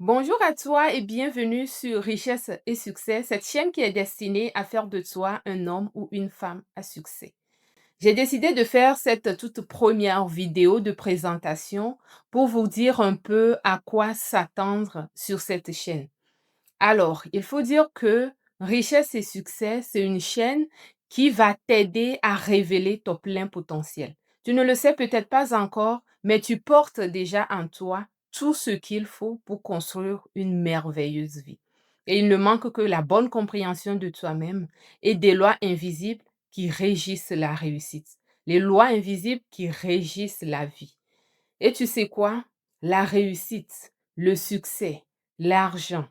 Bonjour à toi et bienvenue sur Richesse et Succès, cette chaîne qui est destinée à faire de toi un homme ou une femme à succès. J'ai décidé de faire cette toute première vidéo de présentation pour vous dire un peu à quoi s'attendre sur cette chaîne. Alors, il faut dire que Richesse et Succès, c'est une chaîne qui va t'aider à révéler ton plein potentiel. Tu ne le sais peut-être pas encore, mais tu portes déjà en toi tout ce qu'il faut pour construire une merveilleuse vie. Et il ne manque que la bonne compréhension de toi-même et des lois invisibles qui régissent la réussite. Les lois invisibles qui régissent la vie. Et tu sais quoi? La réussite, le succès, l'argent,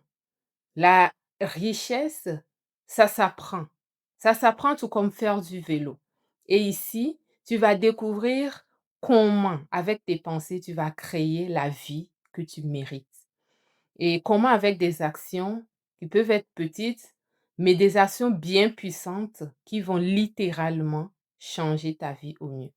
la richesse, ça s'apprend. Ça s'apprend tout comme faire du vélo. Et ici, tu vas découvrir comment, avec tes pensées, tu vas créer la vie que tu mérites. Et comment, avec des actions qui peuvent être petites, mais des actions bien puissantes qui vont littéralement changer ta vie au mieux.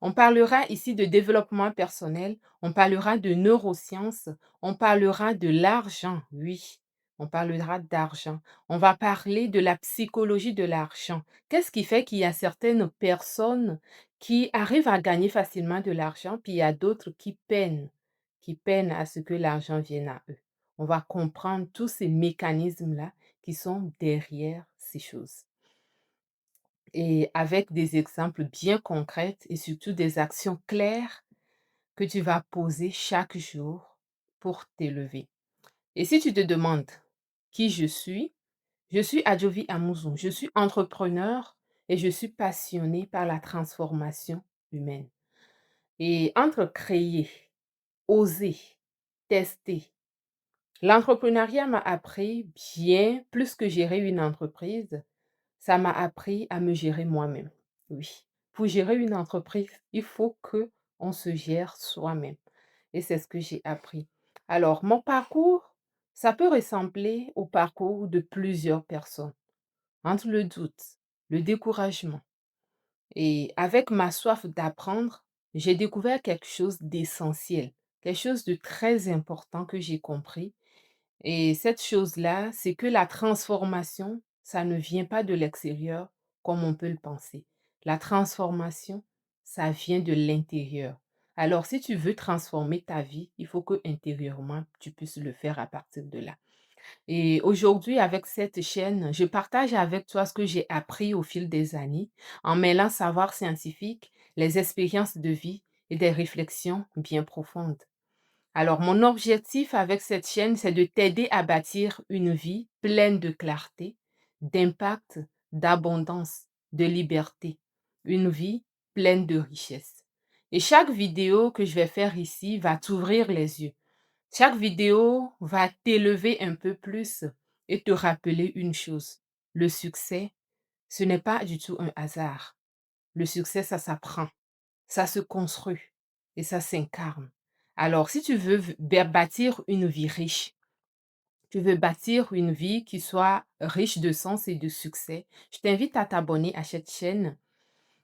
On parlera ici de développement personnel, on parlera de neurosciences, on parlera de l'argent, oui, on parlera d'argent. On va parler de la psychologie de l'argent. Qu'est-ce qui fait qu'il y a certaines personnes qui arrivent à gagner facilement de l'argent, puis il y a d'autres qui peinent à ce que l'argent vienne à eux. On va comprendre tous ces mécanismes-là qui sont derrière ces choses et avec des exemples bien concrets et surtout des actions claires que tu vas poser chaque jour pour t'élever. Et si tu te demandes qui je suis Adjovi Amuzu. Je suis entrepreneur et je suis passionnée par la transformation humaine. Et entre créer, oser, tester, l'entrepreneuriat m'a appris bien plus que gérer une entreprise. Ça m'a appris à me gérer moi-même. Oui, pour gérer une entreprise, il faut que on se gère soi-même et c'est ce que j'ai appris. Alors, mon parcours, ça peut ressembler au parcours de plusieurs personnes. Entre le doute, le découragement et avec ma soif d'apprendre, j'ai découvert quelque chose d'essentiel, quelque chose de très important que j'ai compris et cette chose-là, c'est que la transformation, ça ne vient pas de l'extérieur comme on peut le penser. La transformation, ça vient de l'intérieur. Alors, si tu veux transformer ta vie, il faut que intérieurement, tu puisses le faire à partir de là. Et aujourd'hui, avec cette chaîne, je partage avec toi ce que j'ai appris au fil des années en mêlant savoir scientifique, les expériences de vie et des réflexions bien profondes. Alors, mon objectif avec cette chaîne, c'est de t'aider à bâtir une vie pleine de clarté, d'impact, d'abondance, de liberté. Une vie pleine de richesse. Et chaque vidéo que je vais faire ici va t'ouvrir les yeux. Chaque vidéo va t'élever un peu plus et te rappeler une chose. Le succès, ce n'est pas du tout un hasard. Le succès, ça s'apprend. Ça se construit et ça s'incarne. Alors, si tu veux bâtir une vie riche, tu veux bâtir une vie qui soit riche de sens et de succès, je t'invite à t'abonner à cette chaîne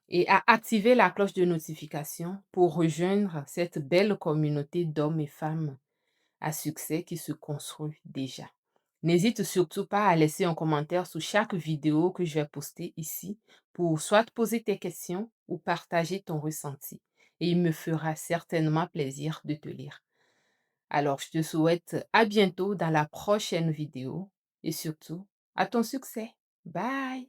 et à activer la cloche de notification pour rejoindre cette belle communauté d'hommes et femmes à succès qui se construit déjà. N'hésite surtout pas à laisser un commentaire sous chaque vidéo que je vais poster ici pour soit poser tes questions ou partager ton ressenti. Et il me fera certainement plaisir de te lire. Alors, je te souhaite à bientôt dans la prochaine vidéo et surtout à ton succès. Bye!